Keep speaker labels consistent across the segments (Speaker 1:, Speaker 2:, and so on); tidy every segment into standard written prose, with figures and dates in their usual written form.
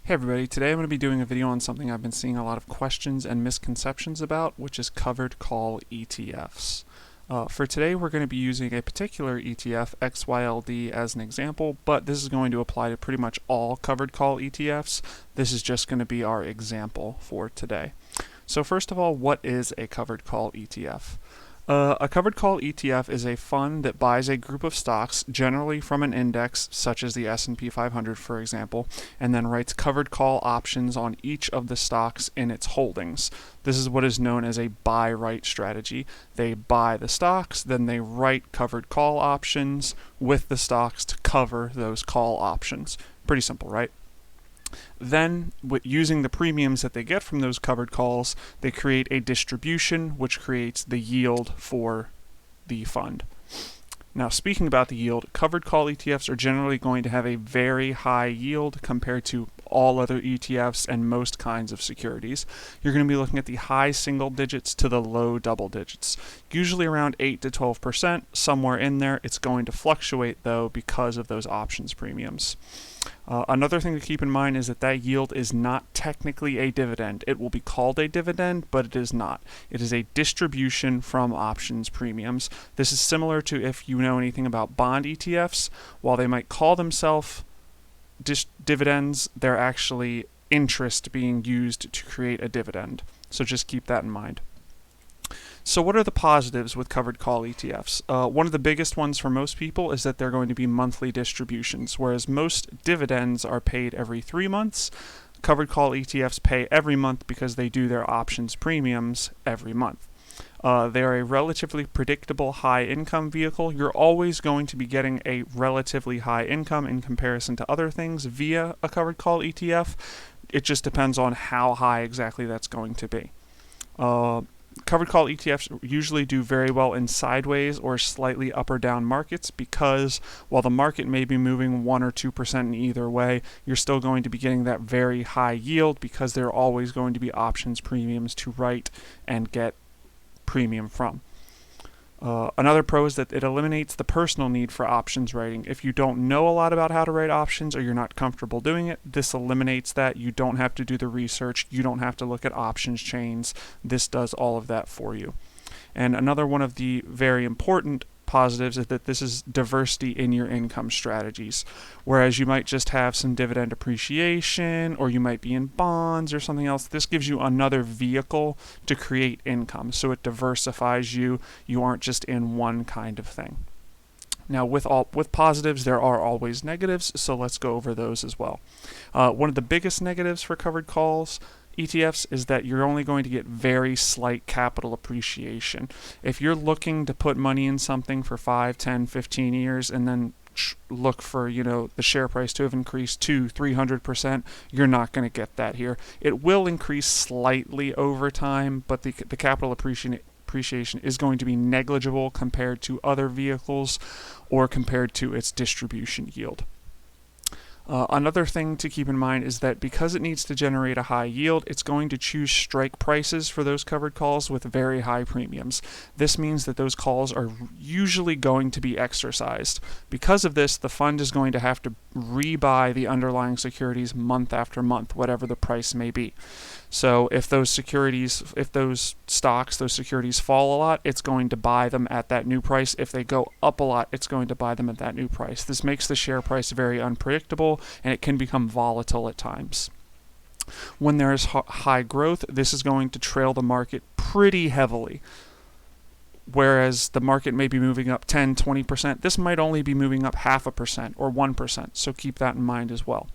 Speaker 1: Hey everybody, today I'm going to be doing a video on something I've been seeing a lot of questions and misconceptions about, which is covered call ETFs. For today we're going to be using a particular ETF, XYLD, as an example, but this is going to apply to pretty much all covered call ETFs. This is just going to be our example for today. So first of all, what is a covered call ETF? A covered call ETF is a fund that buys a group of stocks, generally from an index such as the S&P 500 for example, and then writes covered call options on each of the stocks in its holdings. This is what is known as a buy-write strategy. They buy the stocks, then they write covered call options with the stocks to cover those call options. Pretty simple, right? Then, using the premiums that they get from those covered calls, they create a distribution which creates the yield for the fund. Now, speaking about the yield, covered call ETFs are generally going to have a very high yield compared to all other ETFs and most kinds of securities. You're going to be looking at the high single digits to the low double digits, usually around 8 to 12%, somewhere in there. It's going to fluctuate though because of those options premiums. Another thing to keep in mind is that that yield is not technically a dividend. It will be called a dividend, but it is not. It is a distribution from options premiums. This is similar to if you know anything about bond ETFs. While they might call themselves dividends, they're actually interest being used to create a dividend. So just keep that in mind. So what are the positives with covered call ETFs? One of the biggest ones for most people is that they're going to be monthly distributions, whereas most dividends are paid every 3 months. Covered call ETFs pay every month because they do their options premiums every month. They are a relatively predictable high income vehicle. You're always going to be getting a relatively high income in comparison to other things via a covered call ETF. It just depends on how high exactly that's going to be. Covered call ETFs usually do very well in sideways or slightly up or down markets because while the market may be moving 1 or 2% in either way, you're still going to be getting that very high yield because there are always going to be options premiums to write and get premium from. Another pro is that it eliminates the personal need for options writing. If you don't know a lot about how to write options or you're not comfortable doing it, this eliminates that. You don't have to do the research. You don't have to look at options chains. This does all of that for you. And another one of the very important positives is that this is diversity in your income strategies. Whereas you might just have some dividend appreciation or you might be in bonds or something else, this gives you another vehicle to create income. So it diversifies you. You aren't just in one kind of thing. Now, with positives, there are always negatives, so let's go over those as well. One of the biggest negatives for covered calls ETFs is that you're only going to get very slight capital appreciation. If you're looking to put money in something for 5, 10, 15 years and then look for, the share price to have increased 200-300%, you're not going to get that here. It will increase slightly over time, but the capital appreciation is going to be negligible compared to other vehicles or compared to its distribution yield. Another thing to keep in mind is that because it needs to generate a high yield, it's going to choose strike prices for those covered calls with very high premiums. This means that those calls are usually going to be exercised. Because of this, the fund is going to have to rebuy the underlying securities month after month, whatever the price may be. So if those securities fall a lot, it's going to buy them at that new price. If they go up a lot, it's going to buy them at that new price. This makes the share price very unpredictable, and it can become volatile at times. When there is high growth, this is going to trail the market pretty heavily. Whereas the market may be moving up 10, 20%, this might only be moving up 0.5% or 1%, so keep that in mind as well.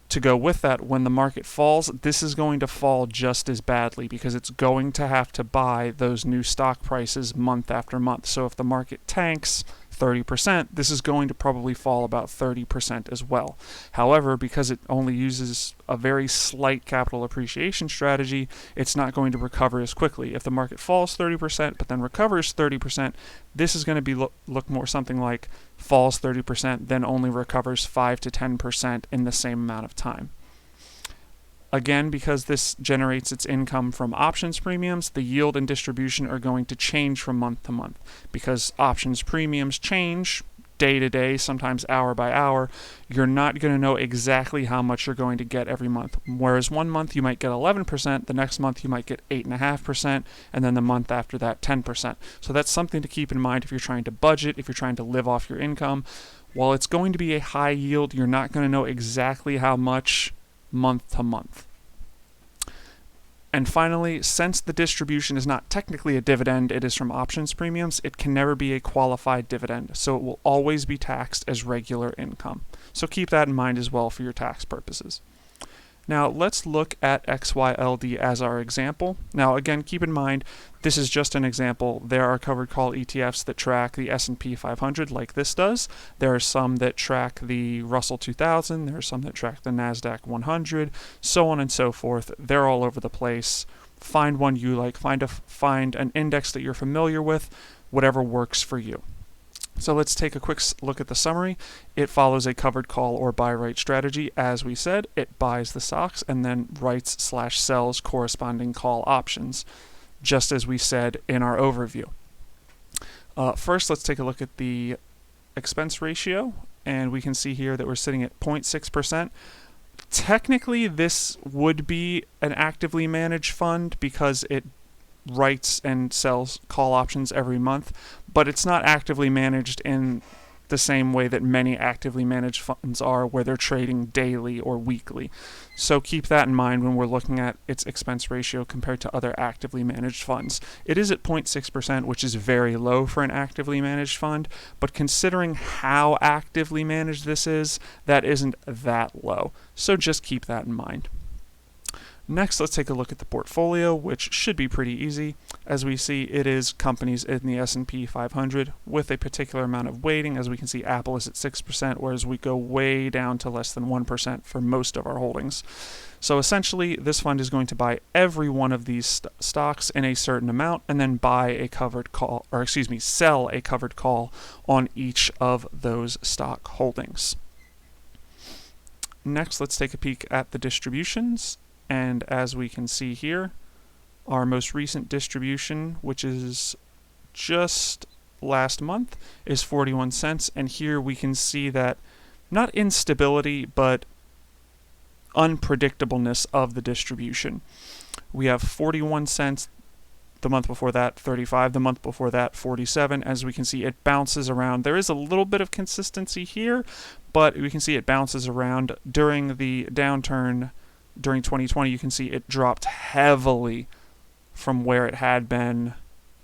Speaker 1: To go with that, when the market falls, this is going to fall just as badly because it's going to have to buy those new stock prices month after month. So if the market tanks 30%, this is going to probably fall about 30% as well. However, because it only uses a very slight capital appreciation strategy, it's not going to recover as quickly. If the market falls 30% but then recovers 30%, this is going to be look more something like falls 30%, then only recovers 5 to 10% in the same amount of time. Again, because this generates its income from options premiums, the yield and distribution are going to change from month to month. Because options premiums change, day to day, sometimes hour by hour, you're not going to know exactly how much you're going to get every month. Whereas one month you might get 11%, the next month you might get 8.5%, and then the month after that 10%. So that's something to keep in mind if you're trying to budget, if you're trying to live off your income. While it's going to be a high yield, you're not going to know exactly how much month to month. And finally, since the distribution is not technically a dividend, it is from options premiums, it can never be a qualified dividend, so it will always be taxed as regular income. So keep that in mind as well for your tax purposes. Now let's look at XYLD as our example. Now again, keep in mind, this is just an example. There are covered call ETFs that track the S&P 500 like this does. There are some that track the Russell 2000. There are some that track the NASDAQ 100, so on and so forth. They're all over the place. Find one you like. Find an index that you're familiar with, whatever works for you. So let's take a quick look at the summary. It follows a covered call or buy right strategy. As we said, it buys the stocks and then writes/sells corresponding call options, just as we said in our overview. First, let's take a look at the expense ratio, and we can see here that we're sitting at 0.6%. Technically, this would be an actively managed fund because it writes and sells call options every month, but it's not actively managed in the same way that many actively managed funds are, where they're trading daily or weekly. So keep that in mind when we're looking at its expense ratio compared to other actively managed funds. It is at 0.6%, which is very low for an actively managed fund, but considering how actively managed this is, that isn't that low. So just keep that in mind. Next, let's take a look at the portfolio, which should be pretty easy. As we see, it is companies in the S&P 500 with a particular amount of weighting. As we can see, Apple is at 6%, whereas we go way down to less than 1% for most of our holdings. So essentially, this fund is going to buy every one of these stocks in a certain amount and then buy a covered call, or sell a covered call on each of those stock holdings. Next, let's take a peek at the distributions. And as we can see here, our most recent distribution, which is just last month, is 41 cents. And here we can see that not instability, but unpredictableness of the distribution. We have 41 cents the month before that, 35, the month before that, 47. As we can see, it bounces around. There is a little bit of consistency here, but we can see it bounces around. During the downturn during 2020, you can see it dropped heavily from where it had been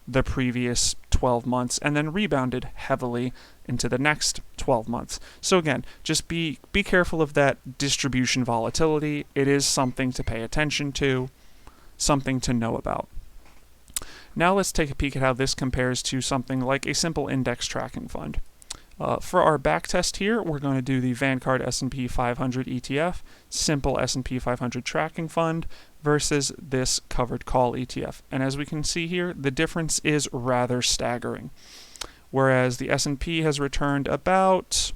Speaker 1: the previous 12 months and then rebounded heavily into the next 12 months. So again, just be careful of that distribution volatility. It is something to pay attention to, something to know about. Now let's take a peek at how this compares to something like a simple index tracking fund. For our back test here, we're going to do the Vanguard S&P 500 ETF, simple S&P 500 tracking fund, versus this covered call ETF. And as we can see here, the difference is rather staggering. Whereas the S&P has returned about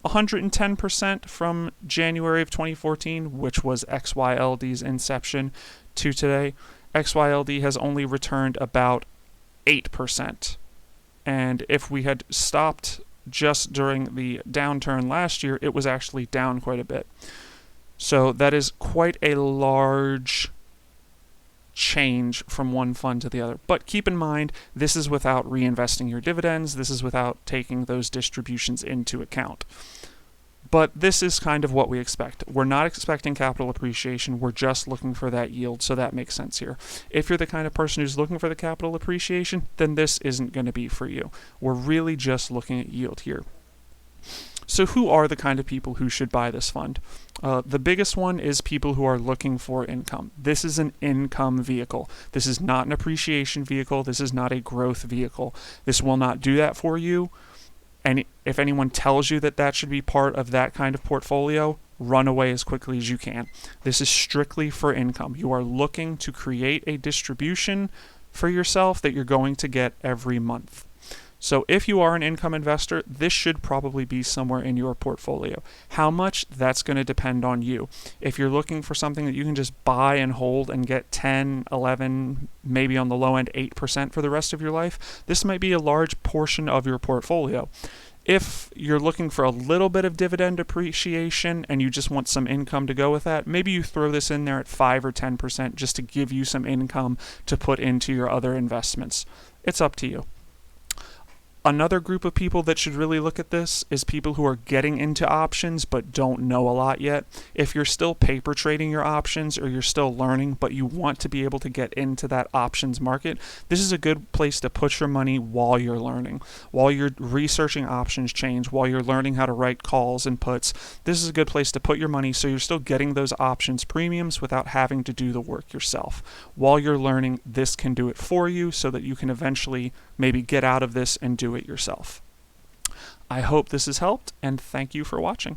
Speaker 1: 110% from January of 2014, which was XYLD's inception, to today, XYLD has only returned about 8%. And if we had stopped just during the downturn last year, it was actually down quite a bit. So that is quite a large change from one fund to the other. But keep in mind, this is without reinvesting your dividends. This is without taking those distributions into account. But this is kind of what we expect. We're not expecting capital appreciation. We're just looking for that yield, so that makes sense here. If you're the kind of person who's looking for the capital appreciation, then this isn't going to be for you. We're really just looking at yield here. So who are the kind of people who should buy this fund? The biggest one is people who are looking for income. This is an income vehicle. This is not an appreciation vehicle. This is not a growth vehicle. This will not do that for you. And if anyone tells you that that should be part of that kind of portfolio, run away as quickly as you can. This is strictly for income. You are looking to create a distribution for yourself that you're going to get every month. So if you are an income investor, this should probably be somewhere in your portfolio. How much? That's going to depend on you. If you're looking for something that you can just buy and hold and get 10, 11, maybe on the low end 8% for the rest of your life, this might be a large portion of your portfolio. If you're looking for a little bit of dividend appreciation and you just want some income to go with that, maybe you throw this in there at 5 or 10% just to give you some income to put into your other investments. It's up to you. Another group of people that should really look at this is people who are getting into options but don't know a lot yet. If you're still paper trading your options or you're still learning but you want to be able to get into that options market, this is a good place to put your money while you're learning, while you're researching options change, while you're learning how to write calls and puts. This is a good place to put your money so you're still getting those options premiums without having to do the work yourself. While you're learning, this can do it for you so that you can eventually maybe get out of this and do it yourself. I hope this has helped, and thank you for watching.